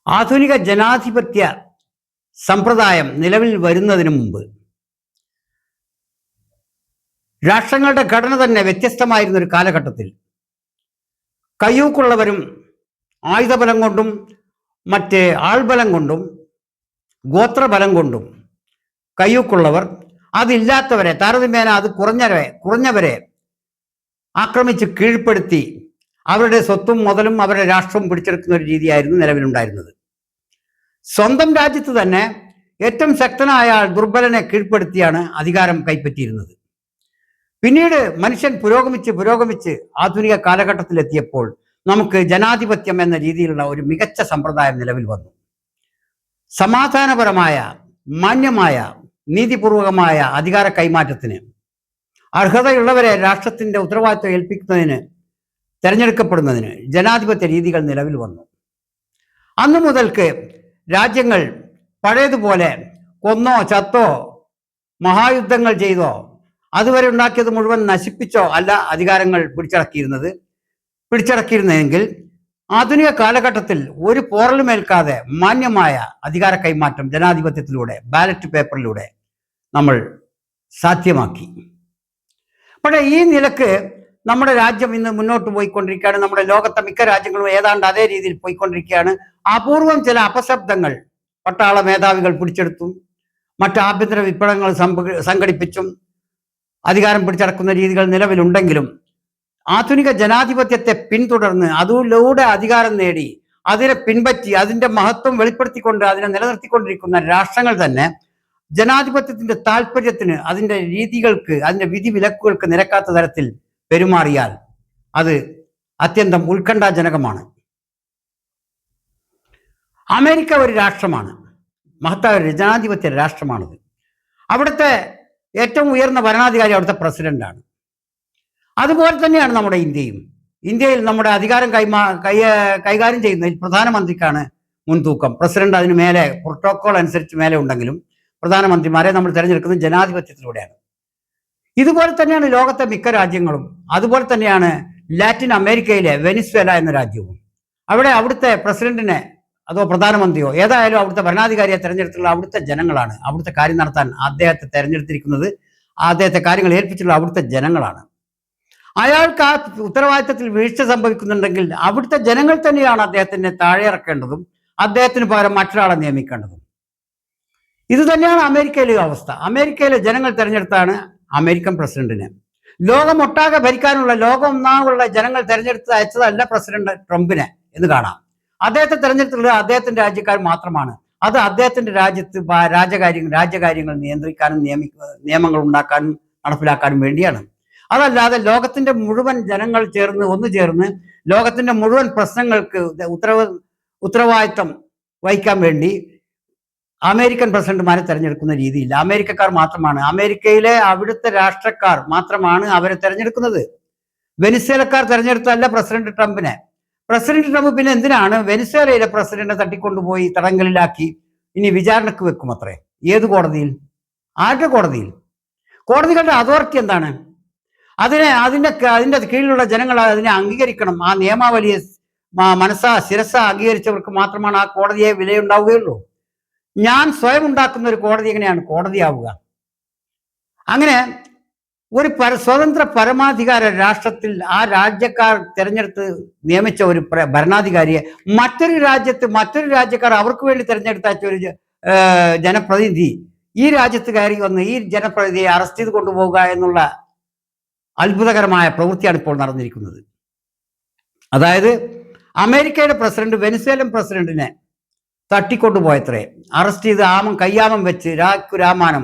ആധുനിക ജനാധിപത്യ സമ്പ്രദായം നിലവിൽ വരുന്നതിന് മുമ്പ് രാഷ്ട്രങ്ങളുടെ ഘടന തന്നെ വ്യത്യസ്തമായിരുന്ന ഒരു കാലഘട്ടത്തിൽ കയ്യൂക്കുള്ളവരും ആയുധബലം കൊണ്ടും മറ്റ് ആൾബലം കൊണ്ടും ഗോത്രബലം കൊണ്ടും കയ്യൂക്കുള്ളവർ അതില്ലാത്തവരെ താരതമ്യേന അത് കുറഞ്ഞവരെ ആക്രമിച്ച് കീഴ്പ്പെടുത്തി അവരുടെ സ്വത്തും മുതലും അവരുടെ രാഷ്ട്രവും പിടിച്ചെടുക്കുന്ന ഒരു രീതിയായിരുന്നു നിലവിലുണ്ടായിരുന്നത്. സ്വന്തം രാജ്യത്ത് തന്നെ ഏറ്റവും ശക്തനായ ദുർബലനെ കീഴ്പ്പെടുത്തിയാണ് അധികാരം കൈപ്പറ്റിയിരുന്നത്. പിന്നീട് മനുഷ്യൻ പുരോഗമിച്ച് ആധുനിക കാലഘട്ടത്തിലെത്തിയപ്പോൾ നമുക്ക് ജനാധിപത്യം എന്ന രീതിയിലുള്ള ഒരു മികച്ച സമ്പ്രദായം നിലവിൽ വന്നു. സമാധാനപരമായ, മാന്യമായ, നീതിപൂർവകമായ അധികാര കൈമാറ്റത്തിന് അർഹതയുള്ളവരെ രാഷ്ട്രത്തിന്റെ ഉത്തരവാദിത്വം ഏൽപ്പിക്കുന്നതിന് തെരഞ്ഞെടുക്കപ്പെടുന്നതിന് ജനാധിപത്യ രീതികൾ നിലവിൽ വന്നു. അന്നു മുതൽക്ക് രാജ്യങ്ങൾ പഴയതുപോലെ കൊന്നോ ചത്തോ മഹായുദ്ധങ്ങൾ ചെയ്തോ അതുവരെ ഉണ്ടാക്കിയത് മുഴുവൻ നശിപ്പിച്ചോ അല്ല അധികാരങ്ങൾ പിടിച്ചടക്കിയിരുന്നതെങ്കിൽ ആധുനിക കാലഘട്ടത്തിൽ ഒരു പോറലുമേൽക്കാതെ മാന്യമായ അധികാര കൈമാറ്റം ജനാധിപത്യത്തിലൂടെ, ബാലറ്റ് പേപ്പറിലൂടെ നമ്മൾ സാധ്യമാക്കി. പക്ഷേ ഈ നിലക്ക് നമ്മുടെ രാജ്യം ഇന്ന് മുന്നോട്ട് പോയിക്കൊണ്ടിരിക്കുകയാണ്. നമ്മുടെ ലോകത്തെ മിക്ക രാജ്യങ്ങളും ഏതാണ്ട് അതേ രീതിയിൽ പോയിക്കൊണ്ടിരിക്കുകയാണ്. അപൂർവം ചില അപശബ്ദങ്ങൾ പട്ടാള മേധാവികൾ പിടിച്ചെടുത്തും മറ്റ് ആഭ്യന്തര വിപ്ലവങ്ങൾ സംഘടിപ്പിച്ചും അധികാരം പിടിച്ചടക്കുന്ന രീതികൾ നിലവിലുണ്ടെങ്കിലും ആധുനിക ജനാധിപത്യത്തെ പിന്തുടർന്ന് അതിലൂടെ അധികാരം നേടി അതിനെ പിൻപറ്റി അതിൻ്റെ മഹത്വം വെളിപ്പെടുത്തിക്കൊണ്ട് അതിനെ നിലനിർത്തിക്കൊണ്ടിരിക്കുന്ന രാഷ്ട്രങ്ങൾ തന്നെ ജനാധിപത്യത്തിന്റെ താല്പര്യത്തിന്, അതിൻ്റെ രീതികൾക്ക്, അതിൻ്റെ വിധിവിലക്കുകൾക്ക് നിരക്കാത്ത തരത്തിൽ പെരുമാറിയാൽ അത് അത്യന്തം ഉത്കണ്ഠാജനകമാണ്. അമേരിക്ക ഒരു രാഷ്ട്രമാണ്, മഹത്തായ ഒരു ജനാധിപത്യ രാഷ്ട്രമാണത്. അവിടുത്തെ ഏറ്റവും ഉയർന്ന ഭരണാധികാരി അവിടുത്തെ പ്രസിഡന്റാണ്. അതുപോലെ തന്നെയാണ് നമ്മുടെ ഇന്ത്യയും. ഇന്ത്യയിൽ നമ്മുടെ അധികാരം കൈകാര്യം ചെയ്യുന്നതിൽ പ്രധാനമന്ത്രിക്കാണ് മുൻതൂക്കം. പ്രസിഡന്റ് അതിന് മേലെ പ്രോട്ടോകോൾ അനുസരിച്ച് മേലെ ഉണ്ടെങ്കിലും പ്രധാനമന്ത്രിമാരെ നമ്മൾ തിരഞ്ഞെടുക്കുന്നത് ജനാധിപത്യത്തിലൂടെയാണ്. ഇതുപോലെ തന്നെയാണ് ലോകത്തെ മിക്ക രാജ്യങ്ങളും. അതുപോലെ തന്നെയാണ് ലാറ്റിൻ അമേരിക്കയിലെ വെനിസ്വേല എന്ന രാജ്യവും. അവിടുത്തെ പ്രസിഡന്റിനെ അതോ പ്രധാനമന്ത്രിയോ ഏതായാലും അവിടുത്തെ ഭരണാധികാരിയെ തെരഞ്ഞെടുത്തുള്ള അവിടുത്തെ ജനങ്ങളാണ്. അവിടുത്തെ കാര്യം നടത്താൻ അദ്ദേഹത്തെ തെരഞ്ഞെടുത്തിരിക്കുന്നത്, അദ്ദേഹത്തെ കാര്യങ്ങൾ ഏൽപ്പിച്ചുള്ള അവിടുത്തെ ജനങ്ങളാണ്. അയാൾക്ക് ആ ഉത്തരവാദിത്തത്തിൽ വീഴ്ച സംഭവിക്കുന്നുണ്ടെങ്കിൽ അവിടുത്തെ ജനങ്ങൾ തന്നെയാണ് അദ്ദേഹത്തിനെ താഴെ ഇറക്കേണ്ടതും അദ്ദേഹത്തിന് പകരം മറ്റൊരാളെ നിയമിക്കേണ്ടതും. ഇത് തന്നെയാണ് അമേരിക്കയിലെ അവസ്ഥ. അമേരിക്കയിലെ ജനങ്ങൾ തെരഞ്ഞെടുത്താണ് അമേരിക്കൻ പ്രസിഡന്റിനെ. ലോകമൊട്ടാകെ ഭരിക്കാനുള്ള, ലോകമൊന്നാകുള്ള ജനങ്ങൾ തെരഞ്ഞെടുത്ത് അയച്ചതല്ല പ്രസിഡന്റ് ട്രംപിനെ എന്ന് കാണാം. അദ്ദേഹത്തെ തെരഞ്ഞെടുത്തുള്ളത് അദ്ദേഹത്തിന്റെ രാജ്യക്കാർ മാത്രമാണ്. അത് അദ്ദേഹത്തിന്റെ രാജ്യത്ത് രാജ്യകാര്യങ്ങൾ നിയന്ത്രിക്കാനും നിയമങ്ങൾ ഉണ്ടാക്കാനും നടപ്പിലാക്കാനും വേണ്ടിയാണ്. അതല്ലാതെ ലോകത്തിന്റെ മുഴുവൻ ജനങ്ങൾ ഒന്നുചേർന്ന് ലോകത്തിന്റെ മുഴുവൻ പ്രശ്നങ്ങൾക്ക് ഉത്തരവാദിത്തം വഹിക്കാൻ വേണ്ടി അമേരിക്കൻ പ്രസിഡന്റുമാരെ തെരഞ്ഞെടുക്കുന്ന രീതിയില്ല. അമേരിക്കക്കാർ മാത്രമാണ്, അമേരിക്കയിലെ അവിടുത്തെ രാഷ്ട്രക്കാർ മാത്രമാണ് അവരെ തെരഞ്ഞെടുക്കുന്നത്. വെനിസ്വേലക്കാർ തെരഞ്ഞെടുത്തല്ല പ്രസിഡന്റ് ട്രംപിനെ. പ്രസിഡന്റ് ട്രംപ് പിന്നെ എന്തിനാണ് വെനിസ്വേലയിലെ പ്രസിഡന്റിനെ തട്ടിക്കൊണ്ടുപോയി തടങ്കലിലാക്കി ഇനി വിചാരണക്ക് വെക്കും അത്രേ? ഏത് കോടതിയിൽ? ആരുടെ കോടതിയിൽ? കോടതികളുടെ അതോറിറ്റി എന്താണ്? അതിന്റെ കീഴിലുള്ള ജനങ്ങൾ അതിനെ അംഗീകരിക്കണം. ആ നിയമാവലിയെ ശിരസ അംഗീകരിച്ചവർക്ക് മാത്രമാണ് ആ കോടതിയെ വിലയുണ്ടാവുകയുള്ളൂ. ഞാൻ സ്വയം ഉണ്ടാക്കുന്ന ഒരു കോടതി എങ്ങനെയാണ് കോടതിയാവുക? അങ്ങനെ ഒരു സ്വതന്ത്ര പരമാധികാര രാഷ്ട്രത്തിൽ ആ രാജ്യക്കാർ തെരഞ്ഞെടുത്ത് നിയമിച്ച ഒരു ഭരണാധികാരിയെ മറ്റൊരു രാജ്യക്കാർ അവർക്ക് വേണ്ടി തെരഞ്ഞെടുത്തയച്ച ഒരു ജനപ്രതിനിധി ഈ രാജ്യത്ത് കയറി വന്ന് ഈ ജനപ്രതിനിധിയെ അറസ്റ്റ് ചെയ്ത് കൊണ്ടുപോവുക എന്നുള്ള അത്ഭുതകരമായ പ്രവൃത്തിയാണ് ഇപ്പോൾ നടന്നിരിക്കുന്നത്. അതായത് അമേരിക്കയുടെ പ്രസിഡന്റ് വെനിസ്വേലൻ പ്രസിഡന്റിനെ തട്ടിക്കൊണ്ടുപോയത്രേ. അറസ്റ്റ് ചെയ്ത് കയ്യാമം വെച്ച് രാമാനം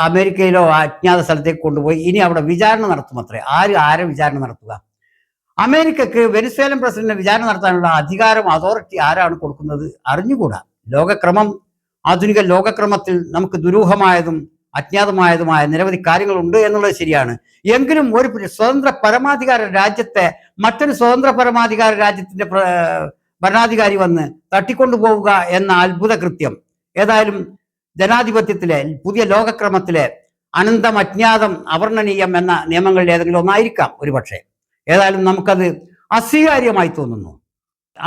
അമേരിക്കയിലോ അജ്ഞാത സ്ഥലത്തേക്ക് കൊണ്ടുപോയി ഇനി അവിടെ വിചാരണ നടത്തുമത്രേ. ആരെ വിചാരണ നടത്തുക? അമേരിക്കക്ക് വെനിസ്വേലൻ പ്രസിഡന്റിനെ വിചാരണ നടത്താനുള്ള അധികാരം, അതോറിറ്റി ആരാണ് കൊടുക്കുന്നത്? അറിഞ്ഞുകൂടാ. ആധുനിക ലോകക്രമത്തിൽ നമുക്ക് ദുരൂഹമായതും അജ്ഞാതമായതുമായ നിരവധി കാര്യങ്ങളുണ്ട് എന്നുള്ളത് ശരിയാണ്. എങ്കിലും ഒരു സ്വതന്ത്ര പരമാധികാര രാജ്യത്തെ മറ്റൊരു സ്വതന്ത്ര പരമാധികാര രാജ്യത്തിന്റെ ഭരണാധികാരി വന്ന് തട്ടിക്കൊണ്ടുപോവുക എന്ന അത്ഭുത കൃത്യം ഏതായാലും ജനാധിപത്യത്തിലെ പുതിയ ലോകക്രമത്തിലെ അനന്തം, അജ്ഞാതം, അവർണ്ണനീയം എന്ന നിയമങ്ങളിൽ ഏതെങ്കിലും ഒന്നായിരിക്കാം ഒരുപക്ഷെ. ഏതായാലും നമുക്കത് അസ്വീകാര്യമായി തോന്നുന്നു.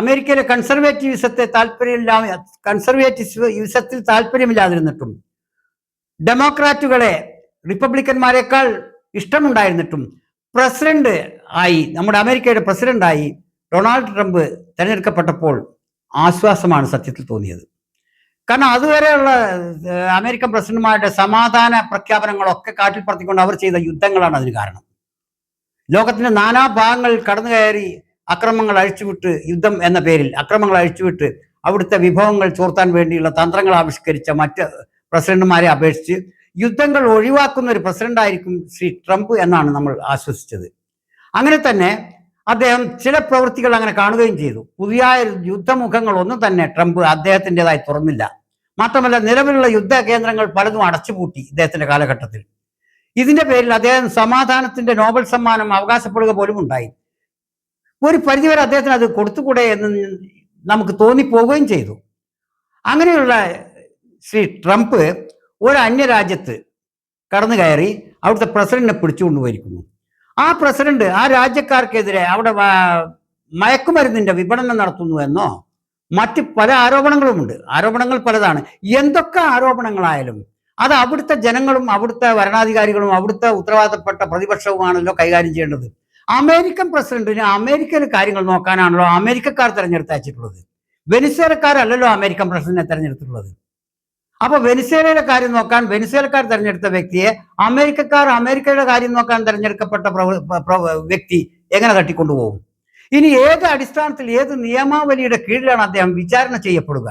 അമേരിക്കയിലെ കൺസർവേറ്റീവിസത്തിൽ താല്പര്യമില്ലാതിരുന്നിട്ടും ഡെമോക്രാറ്റുകളെ റിപ്പബ്ലിക്കന്മാരെക്കാൾ ഇഷ്ടമുണ്ടായിരുന്നിട്ടും നമ്മുടെ അമേരിക്കയുടെ പ്രസിഡന്റായി ഡൊണാൾഡ് ട്രംപ് തിരഞ്ഞെടുക്കപ്പെട്ടപ്പോൾ ആശ്വാസമാണ് സത്യത്തിൽ തോന്നിയത്. കാരണം അതുവരെയുള്ള അമേരിക്കൻ പ്രസിഡന്റുമാരുടെ സമാധാന പ്രഖ്യാപനങ്ങളൊക്കെ കാറ്റിൽ പറത്തിക്കൊണ്ട് അവർ ചെയ്ത യുദ്ധങ്ങളാണ് അതിന് കാരണം. ലോകത്തിന്റെ നാനാഭാഗങ്ങളിൽ കടന്നു കയറി അക്രമങ്ങൾ അഴിച്ചുവിട്ട്, യുദ്ധം എന്ന പേരിൽ അക്രമങ്ങൾ അഴിച്ചുവിട്ട് അവിടുത്തെ വിഭവങ്ങൾ ചോർത്താൻ വേണ്ടിയുള്ള തന്ത്രങ്ങൾ ആവിഷ്കരിച്ച മറ്റ് പ്രസിഡന്റുമാരെ അപേക്ഷിച്ച് യുദ്ധങ്ങൾ ഒഴിവാക്കുന്ന ഒരു പ്രസിഡന്റായിരിക്കും ശ്രീ ട്രംപ് എന്നാണ് നമ്മൾ ആശ്വസിച്ചത്. അങ്ങനെ തന്നെ അദ്ദേഹം ചില പ്രവൃത്തികൾ അങ്ങനെ കാണുകയും ചെയ്തു. പുതിയ യുദ്ധമുഖങ്ങളൊന്നും തന്നെ ട്രംപ് അദ്ദേഹത്തിൻ്റെതായി തുറന്നില്ല. മാത്രമല്ല, നിലവിലുള്ള യുദ്ധ കേന്ദ്രങ്ങൾ പലതും അടച്ചുപൂട്ടി ഇദ്ദേഹത്തിന്റെ കാലഘട്ടത്തിൽ. ഇതിന്റെ പേരിൽ അദ്ദേഹം സമാധാനത്തിന്റെ നോബൽ സമ്മാനം അവകാശപ്പെടുക പോലും ഉണ്ടായി. ഒരു പരിധിവരെ അദ്ദേഹത്തിന് അത് കൊടുത്തുകൂടെ എന്ന് നമുക്ക് തോന്നിപ്പോവുകയും ചെയ്തു. അങ്ങനെയുള്ള ശ്രീ ട്രംപ് ഒരു അന്യരാജ്യത്ത് കടന്നു കയറി അവിടുത്തെ പ്രസിഡന്റിനെ പിടിച്ചുകൊണ്ടുപോയിരിക്കുന്നു. ആ പ്രസിഡന്റ് ആ രാജ്യക്കാർക്കെതിരെ അവിടെ മയക്കുമരുന്നിന്റെ വിപണനം നടത്തുന്നു എന്നോ മറ്റ് പല ആരോപണങ്ങളുമുണ്ട്. ആരോപണങ്ങൾ പലതാണ്. എന്തൊക്കെ ആരോപണങ്ങളായാലും അത് അവിടുത്തെ ജനങ്ങളും അവിടുത്തെ ഭരണാധികാരികളും അവിടുത്തെ ഉത്തരവാദിത്തപ്പെട്ട പ്രതിപക്ഷവുമാണല്ലോ കൈകാര്യം ചെയ്യേണ്ടത്. അമേരിക്കൻ പ്രസിഡന്റിന് അമേരിക്കയിലെ കാര്യങ്ങൾ നോക്കാനാണല്ലോ അമേരിക്കക്കാർ തെരഞ്ഞെടുത്തയച്ചിട്ടുള്ളത്. വെനിസ്വേലക്കാരല്ലല്ലോ അമേരിക്കൻ പ്രസിഡന്റിനെ തെരഞ്ഞെടുത്തിട്ടുള്ളത്. അപ്പൊ വെനിസ്വേലയുടെ കാര്യം നോക്കാൻ വെനിസ്വേലക്കാർ തെരഞ്ഞെടുത്ത വ്യക്തിയെ അമേരിക്കയുടെ കാര്യം നോക്കാൻ തെരഞ്ഞെടുക്കപ്പെട്ട വ്യക്തി എങ്ങനെ തട്ടിക്കൊണ്ടുപോകും? ഇനി ഏത് അടിസ്ഥാനത്തിൽ, ഏത് നിയമാവലിയുടെ കീഴിലാണ് അദ്ദേഹം വിചാരണ ചെയ്യപ്പെടുക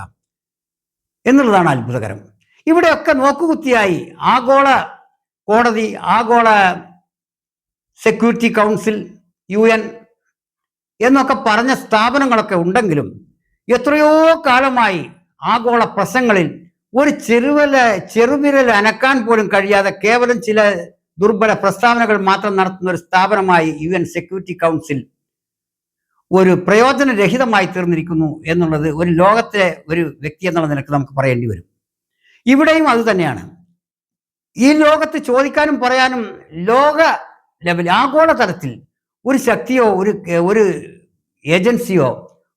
എന്നുള്ളതാണ് അത്ഭുതകരം. ഇവിടെയൊക്കെ നോക്കുകുത്തിയായി ആഗോള കോടതി, ആഗോള സെക്യൂരിറ്റി കൗൺസിൽ, UN എന്നൊക്കെ പറഞ്ഞ സ്ഥാപനങ്ങളൊക്കെ ഉണ്ടെങ്കിലും എത്രയോ കാലമായി ആഗോള പ്രശ്നങ്ങളിൽ ഒരു ചെറുവിരൽ അനക്കാൻ പോലും കഴിയാതെ കേവലം ചില ദുർബല പ്രസ്താവനകൾ മാത്രം നടത്തുന്ന ഒരു സ്ഥാപനമായി UN സെക്യൂരിറ്റി കൗൺസിൽ ഒരു പ്രയോജനരഹിതമായി തീർന്നിരിക്കുന്നു എന്നുള്ളത് ഒരു ലോകത്തെ ഒരു വ്യക്തി എന്നുള്ള നിലക്ക് നമുക്ക് പറയേണ്ടി വരും. ഇവിടെയും അത് തന്നെയാണ്. ഈ ലോകത്ത് ചോദിക്കാനും പറയാനും ലോക ലെവൽ, ആഗോള തലത്തിൽ ഒരു ശക്തിയോ ഒരു ഏജൻസിയോ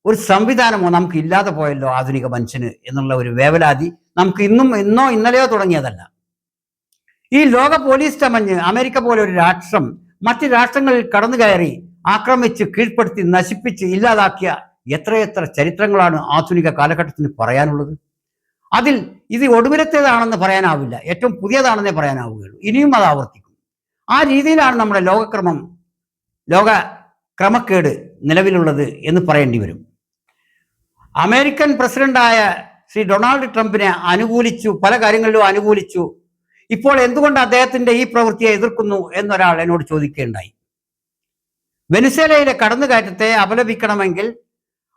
ഒരു സംവിധാനമോ നമുക്ക് ഇല്ലാതെ പോയല്ലോ ആധുനിക മനുഷ്യന് എന്നുള്ള ഒരു വേവലാതി നമുക്ക് ഇന്നോ ഇന്നലെയോ തുടങ്ങിയതല്ല. ഈ ലോക പോലീസ് ചമഞ്ഞ് അമേരിക്ക പോലെ ഒരു രാഷ്ട്രം മറ്റ് രാഷ്ട്രങ്ങളിൽ കടന്നു കയറി ആക്രമിച്ച് കീഴ്പ്പെടുത്തി നശിപ്പിച്ച് ഇല്ലാതാക്കിയ എത്രയെത്ര ചരിത്രങ്ങളാണ് ആധുനിക കാലഘട്ടത്തിന് പറയാനുള്ളത്. അതിൽ ഇത് ഒടുവിലത്തേതാണെന്ന് പറയാനാവില്ല, ഏറ്റവും പുതിയതാണെന്നേ പറയാനാവുകയുള്ളൂ. ഇനിയും അത് ആവർത്തിക്കും. ആ രീതിയിലാണ് നമ്മുടെ ലോക ക്രമക്കേട് നിലവിലുള്ളത് എന്ന് പറയേണ്ടി വരും. അമേരിക്കൻ പ്രസിഡന്റായ ശ്രീ ഡൊണാൾഡ് ട്രംപിനെ അനുകൂലിച്ചു, പല കാര്യങ്ങളിലും അനുകൂലിച്ചു. ഇപ്പോൾ എന്തുകൊണ്ട് അദ്ദേഹത്തിന്റെ ഈ പ്രവൃത്തിയെ എതിർക്കുന്നു എന്നൊരാൾ എന്നോട് ചോദിക്കുകയുണ്ടായി. വെനിസ്വേലയിലെ കടന്നുകയറ്റത്തെ അപലപിക്കണമെങ്കിൽ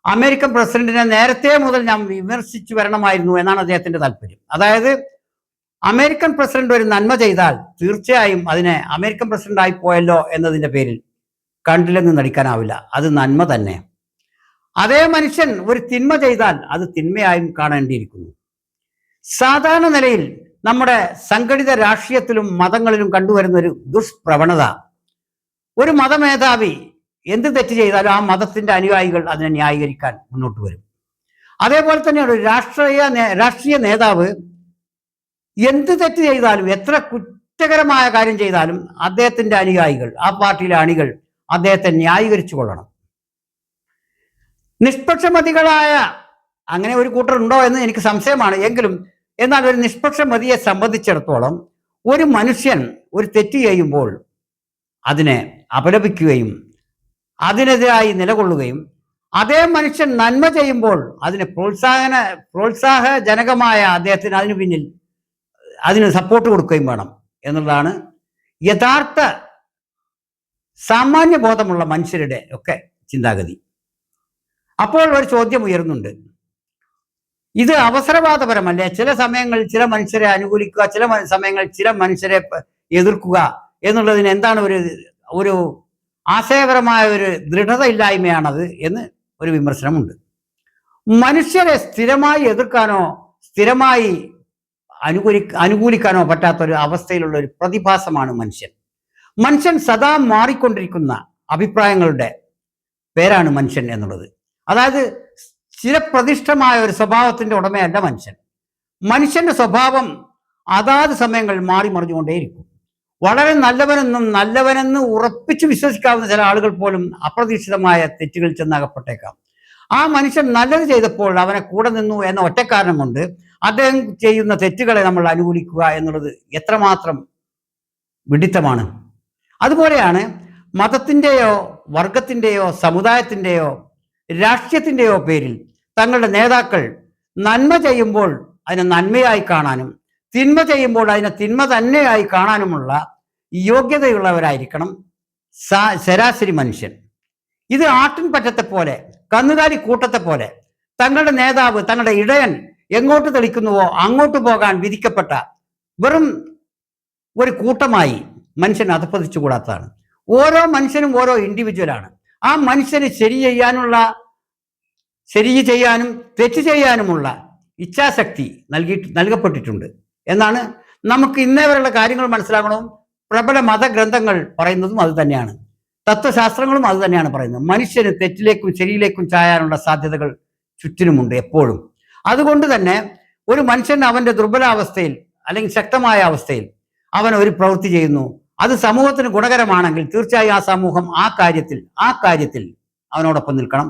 അമേരിക്കൻ പ്രസിഡന്റിനെ നേരത്തെ മുതൽ ഞാൻ വിമർശിച്ചു വരണമായിരുന്നു എന്നാണ് അദ്ദേഹത്തിന്റെ താല്പര്യം. അതായത് അമേരിക്കൻ പ്രസിഡന്റ് ഒരു നന്മ ചെയ്താൽ തീർച്ചയായും അതിനെ അമേരിക്കൻ പ്രസിഡന്റ് ആയി പോയല്ലോ എന്നതിന്റെ പേരിൽ കണ്ടില്ലെന്ന് നടിക്കാനാവില്ല, അത് നന്മ തന്നെ. അതേ മനുഷ്യൻ ഒരു തിന്മ ചെയ്താൽ അത് തിന്മയായും കാണേണ്ടിയിരിക്കുന്നു. സാധാരണ നിലയിൽ നമ്മുടെ സംഘടിത രാഷ്ട്രീയത്തിലും മതങ്ങളിലും കണ്ടുവരുന്ന ഒരു ദുഷ്പ്രവണത, ഒരു മതമേധാവി എന്ത് തെറ്റ് ചെയ്താലും ആ മതത്തിന്റെ അനുയായികൾ അതിനെ ന്യായീകരിക്കാൻ മുന്നോട്ട് വരും. അതേപോലെ തന്നെയാണ് ഒരു രാഷ്ട്രീയ നേതാവ് എന്ത് തെറ്റ് ചെയ്താലും, എത്ര കുറ്റകരമായ കാര്യം ചെയ്താലും അദ്ദേഹത്തിന്റെ അനുയായികൾ, ആ പാർട്ടിയിലെ അണികൾ അദ്ദേഹത്തെ ന്യായീകരിച്ചു കൊള്ളണം. നിഷ്പക്ഷമതികളായ അങ്ങനെ ഒരു കൂട്ടരുണ്ടോ എന്ന് എനിക്ക് സംശയമാണ്. എന്നാൽ ഒരു നിഷ്പക്ഷമതിയെ സംബന്ധിച്ചിടത്തോളം ഒരു മനുഷ്യൻ ഒരു തെറ്റ് ചെയ്യുമ്പോൾ അതിനെ അപലപിക്കുകയും അതിനെതിരായി നിലകൊള്ളുകയും അതേ മനുഷ്യൻ നന്മ ചെയ്യുമ്പോൾ അതിന് പ്രോത്സാഹജനകമായ അദ്ദേഹത്തിന് അതിനു പിന്നിൽ അതിന് സപ്പോർട്ട് കൊടുക്കുകയും വേണം എന്നുള്ളതാണ് യഥാർത്ഥ സാമാന്യ ബോധമുള്ള മനുഷ്യരുടെ ഒക്കെ ചിന്താഗതി. അപ്പോൾ ഒരു ചോദ്യം ഉയരുന്നുണ്ട്, ഇത് അവസരവാദപരമല്ലേ? ചില സമയങ്ങളിൽ ചില മനുഷ്യരെ അനുകൂലിക്കുക, ചില സമയങ്ങളിൽ ചില മനുഷ്യരെ എതിർക്കുക എന്നുള്ളതിന് എന്താണ് ഒരു ആശയപരമായ ഒരു ദൃഢത ഇല്ലായ്മയാണത് എന്ന് ഒരു വിമർശനമുണ്ട്. മനുഷ്യരെ സ്ഥിരമായി എതിർക്കാനോ സ്ഥിരമായി അനുകൂലിക്കാനോ പറ്റാത്തൊരു അവസ്ഥയിലുള്ള ഒരു പ്രതിഭാസമാണ് മനുഷ്യൻ സദാ മാറിക്കൊണ്ടിരിക്കുന്ന അഭിപ്രായങ്ങളുടെ പേരാണ് മനുഷ്യൻ എന്നുള്ളത്. അതായത് ചിരപ്രതിഷ്ഠമായ ഒരു സ്വഭാവത്തിന്റെ ഉടമയല്ല മനുഷ്യൻ. മനുഷ്യന്റെ സ്വഭാവം അതാത് സമയങ്ങളിൽ മാറി മറിഞ്ഞുകൊണ്ടേയിരിക്കും. വളരെ നല്ലവനെന്ന് ഉറപ്പിച്ച് വിശ്വസിക്കാവുന്ന ചില ആളുകൾ പോലും അപ്രതീക്ഷിതമായ തെറ്റുകൾ ചെന്നകപ്പെട്ടേക്കാം. ആ മനുഷ്യൻ നല്ലത് ചെയ്തപ്പോൾ അവനെ കൂടെ നിന്നു എന്ന ഒറ്റക്കാരണം കൊണ്ട് അദ്ദേഹം ചെയ്യുന്ന തെറ്റുകളെ നമ്മൾ അനുകൂലിക്കുക എന്നുള്ളത് എത്രമാത്രം വിഡിത്തമാണ്. അതുപോലെയാണ് മതത്തിൻ്റെയോ വർഗത്തിൻ്റെയോ സമുദായത്തിൻ്റെയോ രാഷ്ട്രീയത്തിൻ്റെയോ പേരിൽ തങ്ങളുടെ നേതാക്കൾ നന്മ ചെയ്യുമ്പോൾ അതിനെ നന്മയായി കാണാനും തിന്മ ചെയ്യുമ്പോൾ അതിനെ തിന്മ തന്നെയായി കാണാനുമുള്ള യോഗ്യതയുള്ളവരായിരിക്കണം ശരാശരി മനുഷ്യൻ. ഇത് ആട്ടിൻ പറ്റത്തെ പോലെ, കന്നുകാലി കൂട്ടത്തെ പോലെ തങ്ങളുടെ നേതാവ്, തങ്ങളുടെ ഇടയൻ എങ്ങോട്ട് തെളിക്കുന്നുവോ അങ്ങോട്ട് പോകാൻ വിധിക്കപ്പെട്ട വെറും ഒരു കൂട്ടമായി മനുഷ്യൻ അധപ്പതിച്ചുകൂടാത്തതാണ്. ഓരോ മനുഷ്യനും ഓരോ ഇൻഡിവിജ്വലാണ്. ആ മനുഷ്യന് ശരി ചെയ്യാനും തെറ്റ് ചെയ്യാനുമുള്ള ഇച്ഛാശക്തി നൽകപ്പെട്ടിട്ടുണ്ട് എന്നാണ് നമുക്ക് ഇന്നേ വരെയുള്ള കാര്യങ്ങൾ മനസ്സിലാക്കണവും പ്രബല മതഗ്രന്ഥങ്ങൾ പറയുന്നതും അത് തന്നെയാണ്. തത്വശാസ്ത്രങ്ങളും അത് തന്നെയാണ് പറയുന്നത്. മനുഷ്യന് തെറ്റിലേക്കും ശരിയിലേക്കും ചായാനുള്ള സാധ്യതകൾ ചുറ്റിനുമുണ്ട് എപ്പോഴും. അതുകൊണ്ട് തന്നെ ഒരു മനുഷ്യൻ അവന്റെ ദുർബലാവസ്ഥയിൽ അല്ലെങ്കിൽ ശക്തമായ അവസ്ഥയിൽ അവൻ ഒരു പ്രവൃത്തി ചെയ്യുന്നു, അത് സമൂഹത്തിന് ഗുണകരമാണെങ്കിൽ തീർച്ചയായും ആ സമൂഹം ആ കാര്യത്തിൽ അവനോടൊപ്പം നിൽക്കണം.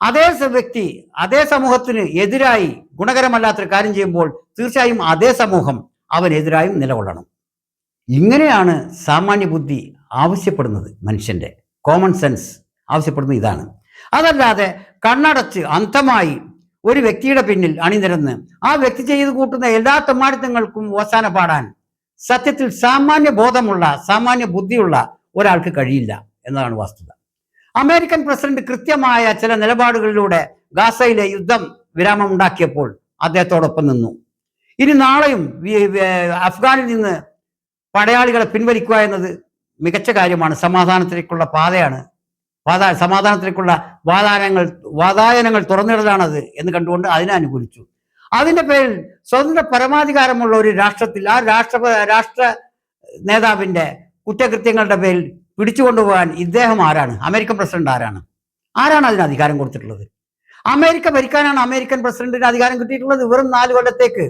അതേ വ്യക്തി അതേ സമൂഹത്തിന് എതിരായി ഗുണകരമല്ലാത്തൊരു കാര്യം ചെയ്യുമ്പോൾ തീർച്ചയായും അതേ സമൂഹം അവനെതിരായും നിലകൊള്ളണം. ഇങ്ങനെയാണ് സാമാന്യ ബുദ്ധി ആവശ്യപ്പെടുന്നത്. മനുഷ്യന്റെ കോമൺ സെൻസ് ആവശ്യപ്പെടുന്നത് ഇതാണ്. അതല്ലാതെ കണ്ണടച്ച് അന്ധമായി ഒരു വ്യക്തിയുടെ പിന്നിൽ അണിനിരന്ന് ആ വ്യക്തി ചെയ്തു കൂട്ടുന്ന എല്ലാ തെമ്മാടിത്തങ്ങൾക്കും അവസാന പാടാൻ സത്യത്തിൽ സാമാന്യ ബോധമുള്ള സാമാന്യ ബുദ്ധിയുള്ള ഒരാൾക്ക് കഴിയില്ല എന്നതാണ് വസ്തുത. അമേരിക്കൻ പ്രസിഡന്റ് കൃത്യമായ ചില നിലപാടുകളിലൂടെ ഗാസയിലെ യുദ്ധം വിരാമം ഉണ്ടാക്കിയപ്പോൾ അദ്ദേഹത്തോടൊപ്പം നിന്നു. ഇനി നാളെയും അഫ്ഗാനിൽ നിന്ന് പടയാളികളെ പിൻവലിക്കുക എന്നത് മികച്ച കാര്യമാണ്, സമാധാനത്തിലേക്കുള്ള പാതയാണ്, സമാധാനത്തിലേക്കുള്ള വാതായനങ്ങൾ തുറന്നിടലാണത് എന്ന് കണ്ടുകൊണ്ട് അതിനെ അനുകൂലിച്ചു. അതിന്റെ പേരിൽ സ്വതന്ത്ര പരമാധികാരമുള്ള ഒരു രാഷ്ട്രത്തിൽ ആ രാഷ്ട്ര നേതാവിന്റെ കുറ്റകൃത്യങ്ങളുടെ പേരിൽ പിടിച്ചുകൊണ്ടുപോകാൻ ഇദ്ദേഹം ആരാണ്? അമേരിക്കൻ പ്രസിഡന്റ് ആരാണ് അതിന് അധികാരം കൊടുത്തിട്ടുള്ളത്? അമേരിക്ക ഭരിക്കാനാണ് അമേരിക്കൻ പ്രസിഡന്റിന് അധികാരം കിട്ടിയിട്ടുള്ളത്. വെറും 4 കൊല്ലത്തേക്ക്.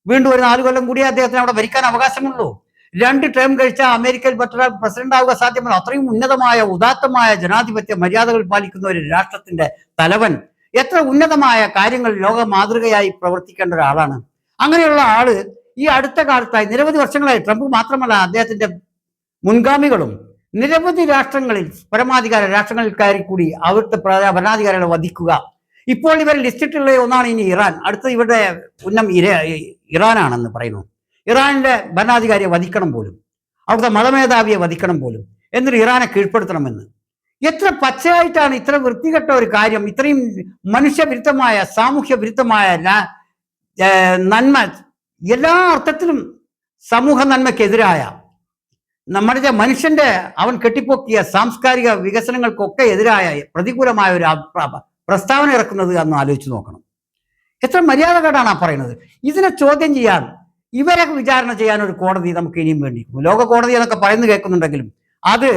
വീണ്ടും ഒരു 4 കൊല്ലം കൂടി അദ്ദേഹത്തിന് അവിടെ ഭരിക്കാൻ അവകാശമുള്ളൂ. 2 ടേം കഴിച്ചാൽ അമേരിക്കയിൽ പ്രസിഡന്റ് ആവുക സാധ്യമല്ല. അത്രയും ഉന്നതമായ ഉദാത്തമായ ജനാധിപത്യ മര്യാദകൾ പാലിക്കുന്ന ഒരു രാഷ്ട്രത്തിന്റെ തലവൻ എത്ര ഉന്നതമായ കാര്യങ്ങൾ ലോക മാതൃകയായി പ്രവർത്തിക്കേണ്ട ഒരാളാണ്. അങ്ങനെയുള്ള ആള് ഈ അടുത്ത കാലത്തായി നിരവധി വർഷങ്ങളായി, ട്രംപ് മാത്രമല്ല അദ്ദേഹത്തിന്റെ മുൻഗാമികളും നിരവധി രാഷ്ട്രങ്ങളിൽ പരമാധികാര രാഷ്ട്രങ്ങളിൽ കയറി കൂടി അവിടുത്തെ ഭരണാധികാരികളെ വധിക്കുക. ഇപ്പോൾ ഇവർ ലിസ്റ്റിട്ടുള്ള ഒന്നാണ് ഇനി ഇറാൻ. അടുത്ത ഇവരുടെ ഉന്നം ഇറാനാണെന്ന് പറയുന്നു. ഇറാനിലെ ഭരണാധികാരിയെ വധിക്കണം പോലും, അവിടുത്തെ മതമേധാവിയെ വധിക്കണം പോലും, എന്നിട്ട് ഇറാനെ കീഴ്പ്പെടുത്തണമെന്ന്. എത്ര പച്ചയായിട്ടാണ് ഇത്ര വൃത്തികെട്ട ഒരു കാര്യം, ഇത്രയും മനുഷ്യവിരുദ്ധമായ സാമൂഹ്യ വിരുദ്ധമായ നന്മ, എല്ലാ അർത്ഥത്തിലും സമൂഹ നന്മയ്ക്കെതിരായ നമ്മുടെ മനുഷ്യന്റെ അവൻ കെട്ടിപ്പൊക്കിയ സാംസ്കാരിക വികസനങ്ങൾക്കൊക്കെ എതിരായ പ്രതികൂലമായ ഒരു പ്രസ്താവന ഇറക്കുന്നത് എന്ന് ആലോചിച്ച് നോക്കണം. എത്ര മര്യാദകേടാണ് ആ പറയുന്നത്. ഇതിനെ ചോദ്യം ചെയ്യാൻ, ഇവരെ വിചാരണ ചെയ്യാൻ ഒരു കോടതി നമുക്ക് ഇനിയും വേണ്ടിയിരിക്കും. ലോക കോടതി എന്നൊക്കെ പറയുന്നത് കേൾക്കുന്നുണ്ടെങ്കിലും അത്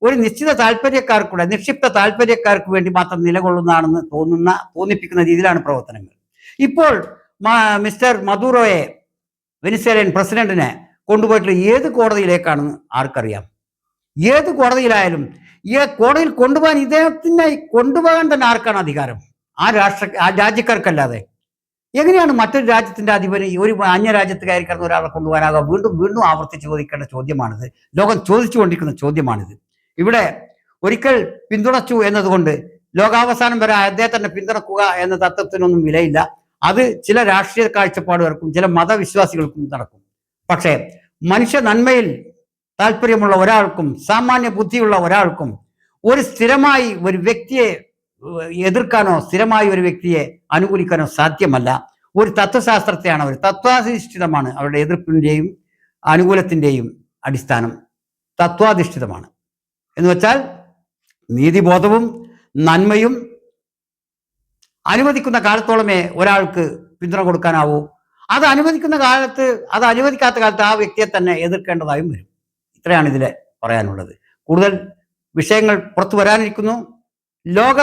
ഒരു നിശ്ചിത താല്പര്യക്കാർക്കൂടെ, നിക്ഷിപ്ത താല്പര്യക്കാർക്ക് വേണ്ടി മാത്രം നിലകൊള്ളുന്നതാണെന്ന് തോന്നിപ്പിക്കുന്ന രീതിയിലാണ് പ്രവർത്തനങ്ങൾ. ഇപ്പോൾ മിസ്റ്റർ മദൂറോയെ, വെനിസ്വേലൻ പ്രസിഡന്റിനെ കൊണ്ടുപോയിട്ടുള്ള ഏത് കോടതിയിലേക്കാണെന്ന് ആർക്കറിയാം? ഏത് കോടതിയിലായാലും ഈ കോടതിയിൽ കൊണ്ടുപോകാൻ ഇദ്ദേഹത്തിനെ കൊണ്ടുപോകാൻ തന്നെ ആർക്കാണ് അധികാരം? ആ രാജ്യക്കാർക്കല്ലാതെ. എങ്ങനെയാണ് മറ്റൊരു രാജ്യത്തിന്റെ അധിപന് ഒരു അന്യ രാജ്യത്ത് കയറി കിടന്ന ഒരാളെ കൊണ്ടുപോകാനാകുക? വീണ്ടും ആവർത്തിച്ച് ചോദിക്കേണ്ട ചോദ്യമാണിത്. ലോകം ചോദിച്ചുകൊണ്ടിരിക്കുന്ന ചോദ്യമാണിത്. ഇവിടെ ഒരിക്കൽ പിന്തുണച്ചു എന്നതുകൊണ്ട് ലോകാവസാനം വരെ അദ്ദേഹത്തെ പിന്തുണക്കുക എന്ന തത്വത്തിനൊന്നും വിലയില്ല. അത് ചില രാഷ്ട്രീയ കാഴ്ചപ്പാടുകൾക്കും ചില മതവിശ്വാസികൾക്കും നടക്കും. പക്ഷേ മനുഷ്യ നന്മയിൽ താല്പര്യമുള്ള ഒരാൾക്കും സാമാന്യ ബുദ്ധിയുള്ള ഒരാൾക്കും ഒരു സ്ഥിരമായി ഒരു വ്യക്തിയെ എതിർക്കാനോ സ്ഥിരമായി ഒരു വ്യക്തിയെ അനുകൂലിക്കാനോ സാധ്യമല്ല. ഒരു തത്വശാസ്ത്രത്തെയാണ് അവർ, തത്വാധിഷ്ഠിതമാണ് അവരുടെ എതിർപ്പിന്റെയും അനുകൂലത്തിന്റെയും അടിസ്ഥാനം. തത്വാധിഷ്ഠിതമാണ് എന്ന് വെച്ചാൽ നീതിബോധവും നന്മയും അനുവദിക്കുന്ന കാലത്തോളമേ ഒരാൾക്ക് പിന്തുണ കൊടുക്കാനാവൂ. അത് അനുവദിക്കാത്ത കാലത്ത് ആ വ്യക്തിയെ തന്നെ എതിർക്കേണ്ടതായും വരും. ഇത്രയാണ് ഇതിൽ പറയാനുള്ളത്. കൂടുതൽ വിഷയങ്ങൾ പുറത്തു വരാനിരിക്കുന്നു. ലോക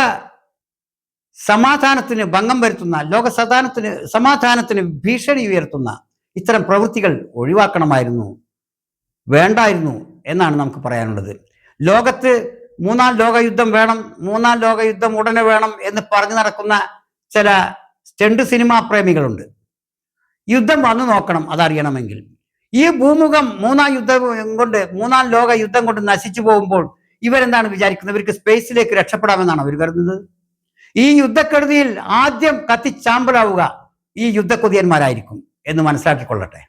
സമാധാനത്തിന് ഭംഗം വരുത്തുന്ന, സമാധാനത്തിന് ഭീഷണി ഉയർത്തുന്ന ഇത്തരം പ്രവൃത്തികൾ ഒഴിവാക്കണമായിരുന്നു, വേണ്ടായിരുന്നു എന്നാണ് നമുക്ക് പറയാനുള്ളത്. ലോകത്ത് മൂന്നാം ലോകയുദ്ധം വേണം, മൂന്നാം ലോകയുദ്ധം ഉടനെ വേണം എന്ന് പറഞ്ഞു നടക്കുന്ന ചില സ്റ്റണ്ട് സിനിമാ പ്രേമികളുണ്ട്. യുദ്ധം വന്നു നോക്കണം അതറിയണമെങ്കിൽ. ഈ ഭൂമുഖം മൂന്നാം ലോക യുദ്ധം കൊണ്ട് നശിച്ചു പോകുമ്പോൾ ഇവരെന്താണ് വിചാരിക്കുന്നത്? ഇവർക്ക് സ്പേസിലേക്ക് രക്ഷപ്പെടാമെന്നാണ് അവർ കരുതുന്നത്. ഈ യുദ്ധക്കെടുതിയിൽ ആദ്യം കത്തിച്ചാമ്പലാവുക ഈ യുദ്ധക്കൊതിയന്മാരായിരിക്കും എന്ന് മനസ്സിലാക്കിക്കൊള്ളട്ടെ.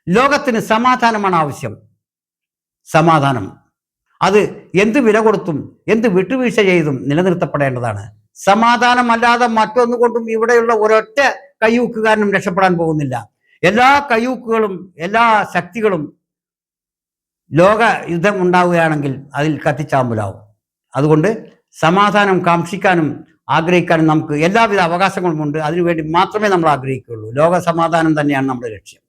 ലോകത്തിന് സമാധാനമാണ് ആവശ്യം. സമാധാനം അത് എന്ത് വില കൊടുത്തും എന്ത് വിട്ടുവീഴ്ച ചെയ്തും നിലനിർത്തപ്പെടേണ്ടതാണ്. സമാധാനമല്ലാതെ മറ്റൊന്നുകൊണ്ടും ഇവിടെയുള്ള ഒരൊറ്റ കയ്യൂക്കുകാരനും രക്ഷപ്പെടാൻ പോകുന്നില്ല. എല്ലാ കയ്യൂക്കുകളും എല്ലാ ശക്തികളും ലോക യുദ്ധം ഉണ്ടാവുകയാണെങ്കിൽ അതിൽ കത്തിച്ചാമ്പലാവും. അതുകൊണ്ട് സമാധാനം കാക്ഷിക്കാനും ആഗ്രഹിക്കാനും നമുക്ക് എല്ലാവിധ അവകാശങ്ങളുമുണ്ട്. അതിനുവേണ്ടി മാത്രമേ നമ്മൾ ആഗ്രഹിക്കുകയുള്ളൂ. ലോക സമാധാനം തന്നെയാണ് നമ്മുടെ ലക്ഷ്യം.